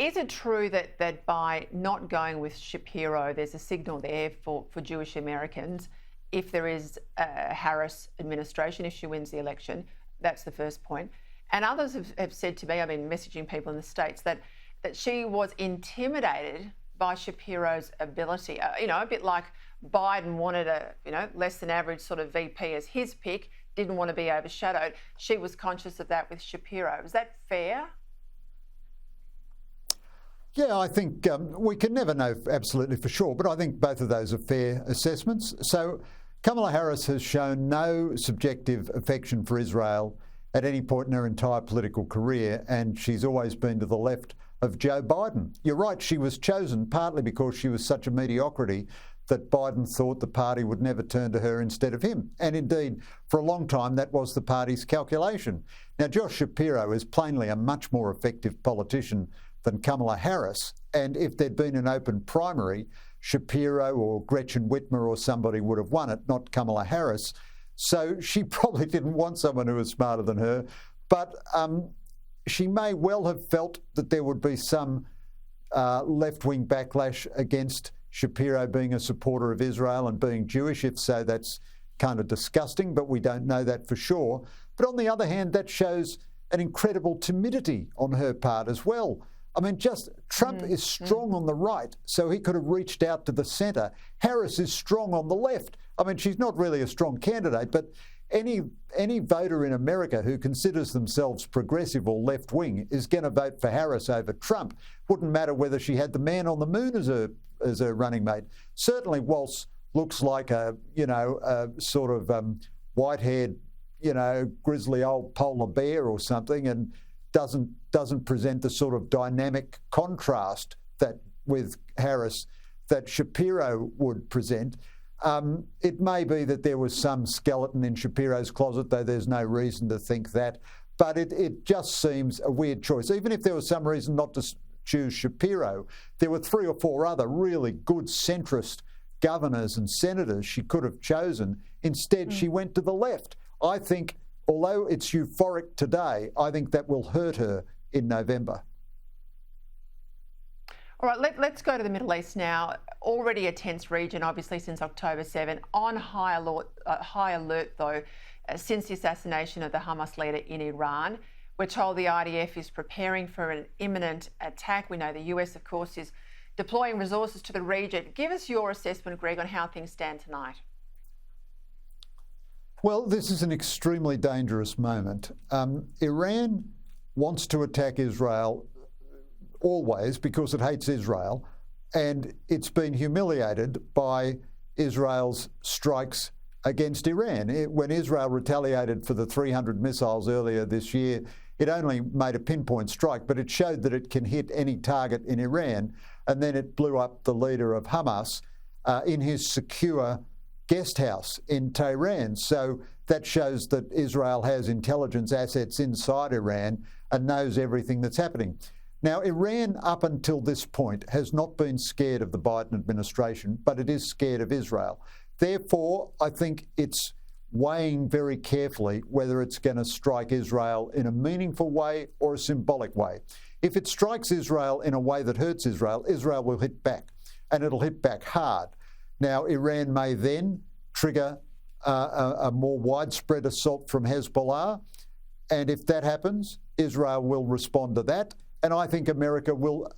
is it true that by not going with Shapiro, there's a signal there for Jewish Americans if there is a Harris administration, if she wins the election? That's the first point. And others have said to me, I've been messaging people in the States, that she was intimidated by Shapiro's ability. A bit like Biden wanted a, less than average sort of VP as his pick, didn't want to be overshadowed. She was conscious of that with Shapiro. Is that fair? Yeah, I think we can never know absolutely for sure, but I think both of those are fair assessments. So Kamala Harris has shown no subjective affection for Israel at any point in her entire political career, and she's always been to the left of Joe Biden. You're right, she was chosen partly because she was such a mediocrity that Biden thought the party would never turn to her instead of him. And indeed, for a long time, that was the party's calculation. Now, Josh Shapiro is plainly a much more effective politician than Kamala Harris, and if there'd been an open primary, Shapiro or Gretchen Whitmer or somebody would have won it, not Kamala Harris. So she probably didn't want someone who was smarter than her, but she may well have felt that there would be some left-wing backlash against Shapiro being a supporter of Israel and being Jewish. If so, that's kind of disgusting, but we don't know that for sure. But on the other hand, that shows an incredible timidity on her part as well. I mean, Trump is strong on the right, so he could have reached out to the centre. Harris is strong on the left. I mean, she's not really a strong candidate, but any voter in America who considers themselves progressive or left-wing is going to vote for Harris over Trump. Wouldn't matter whether she had the man on the moon as a running mate. Certainly Walz looks like a sort of white-haired, grizzly old polar bear or something, and doesn't present the sort of dynamic contrast that with Harris that Shapiro would present. It may be that there was some skeleton in Shapiro's closet, though there's no reason to think that. But it just seems a weird choice. Even if there was some reason not to choose Shapiro, there were 3 or 4 other really good centrist governors and senators she could have chosen. Instead, she went to the left. I think, although it's euphoric today, I think that will hurt her in November. All right, let's go to the Middle East now. Already a tense region, obviously, since October 7. On high alert, though, since the assassination of the Hamas leader in Iran. We're told the IDF is preparing for an imminent attack. We know the US, of course, is deploying resources to the region. Give us your assessment, Greg, on how things stand tonight. Well, this is an extremely dangerous moment. Iran wants to attack Israel always because it hates Israel, and it's been humiliated by Israel's strikes against Iran. When Israel retaliated for the 300 missiles earlier this year, it only made a pinpoint strike, but it showed that it can hit any target in Iran, and then it blew up the leader of Hamas in his secure guest house in Tehran. So that shows that Israel has intelligence assets inside Iran and knows everything that's happening. Now, Iran, up until this point, has not been scared of the Biden administration, but it is scared of Israel. Therefore, I think it's weighing very carefully whether it's going to strike Israel in a meaningful way or a symbolic way. If it strikes Israel in a way that hurts Israel, Israel will hit back, and it'll hit back hard. Now, Iran may then trigger a more widespread assault from Hezbollah, and if that happens, Israel will respond to that. And I think America will,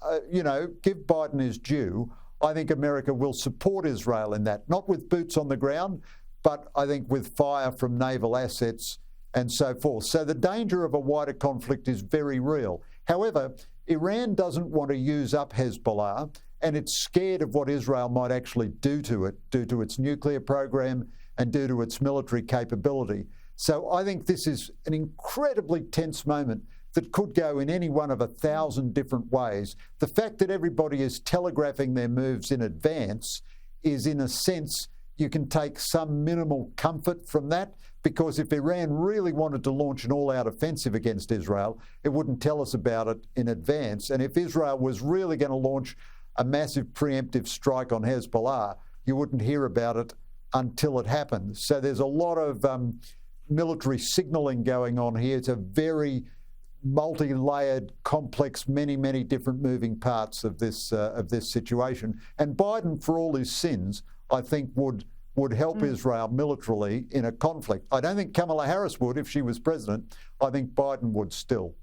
give Biden his due. I think America will support Israel in that, not with boots on the ground, but I think with fire from naval assets and so forth. So the danger of a wider conflict is very real. However, Iran doesn't want to use up Hezbollah, and it's scared of what Israel might actually do to it, due to its nuclear program and due to its military capability. So I think this is an incredibly tense moment that could go in any one of 1,000 different ways. The fact that everybody is telegraphing their moves in advance is, in a sense, you can take some minimal comfort from that, because if Iran really wanted to launch an all-out offensive against Israel, it wouldn't tell us about it in advance. And if Israel was really going to launch a massive preemptive strike on Hezbollah, you wouldn't hear about it until it happened. So there's a lot of military signalling going on here. It's a very multi-layered, complex, many different moving parts of this situation. And Biden, for all his sins, I think would help Israel militarily in a conflict. I don't think Kamala Harris would if she was president. I think Biden would still.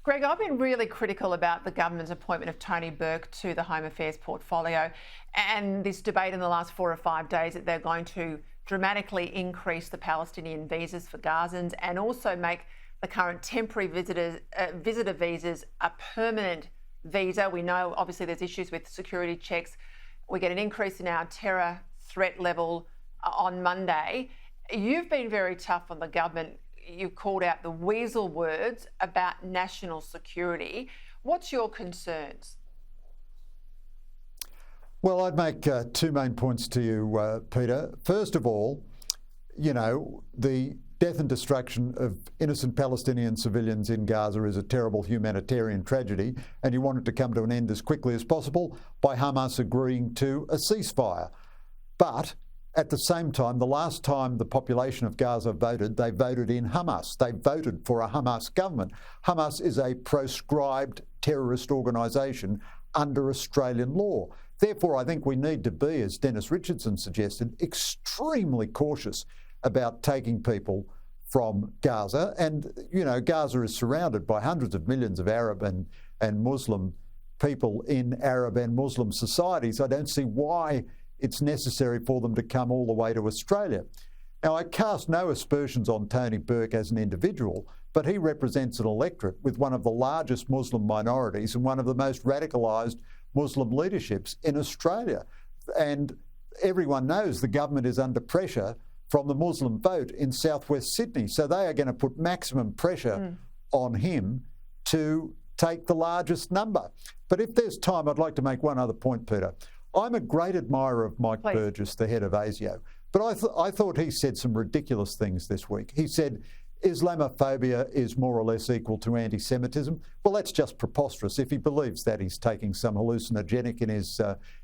Greg, I've been really critical about the government's appointment of Tony Burke to the Home Affairs portfolio and this debate in the last 4 or 5 days that they're going to dramatically increase the Palestinian visas for Gazans and also make the current temporary visitor visas a permanent visa. We know obviously there's issues with security checks. We get an increase in our terror threat level on Monday. You've been very tough on the government. You called out the weasel words about national security. What's your concerns? Well, I'd make 2 main points to you, Peter. First of all, you know, the death and destruction of innocent Palestinian civilians in Gaza is a terrible humanitarian tragedy, and you want it to come to an end as quickly as possible by Hamas agreeing to a ceasefire. But at the same time, the last time the population of Gaza voted, they voted in Hamas. They voted for a Hamas government. Hamas is a proscribed terrorist organisation under Australian law. Therefore, I think we need to be, as Dennis Richardson suggested, extremely cautious about taking people from Gaza. And, you know, Gaza is surrounded by hundreds of millions of Arab and Muslim people in Arab and Muslim societies. I don't see why it's necessary for them to come all the way to Australia. Now, I cast no aspersions on Tony Burke as an individual, but he represents an electorate with one of the largest Muslim minorities and one of the most radicalised Muslim leaderships in Australia. And everyone knows the government is under pressure from the Muslim vote in southwest Sydney. So they are going to put maximum pressure on him to take the largest number. But if there's time, I'd like to make one other point, Peter. I'm a great admirer of Mike Burgess, the head of ASIO, but I thought he said some ridiculous things this week. He said Islamophobia is more or less equal to anti-Semitism. Well, that's just preposterous. If he believes that, he's taking some hallucinogenic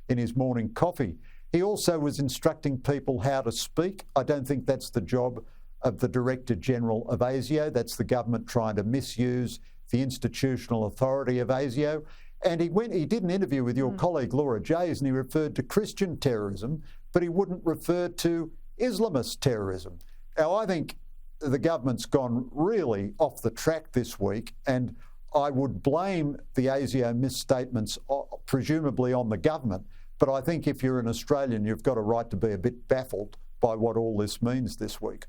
in his morning coffee. He also was instructing people how to speak. I don't think that's the job of the Director General of ASIO. That's the government trying to misuse the institutional authority of ASIO. And he did an interview with your colleague Laura Jays, and he referred to Christian terrorism, but he wouldn't refer to Islamist terrorism. Now, I think the government's gone really off the track this week, and I would blame the ASIO misstatements presumably on the government. But I think if you're an Australian, you've got a right to be a bit baffled by what all this means this week.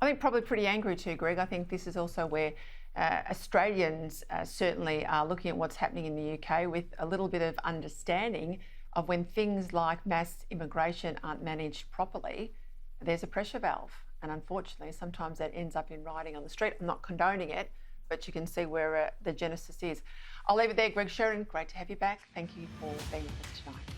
I think probably pretty angry too, Greg. I think this is also where Australians certainly are looking at what's happening in the UK with a little bit of understanding of when things like mass immigration aren't managed properly, there's a pressure valve. And unfortunately, sometimes that ends up in rioting on the street. I'm not condoning it, but you can see where the genesis is. I'll leave it there. Greg Sheridan, great to have you back. Thank you for being with us tonight.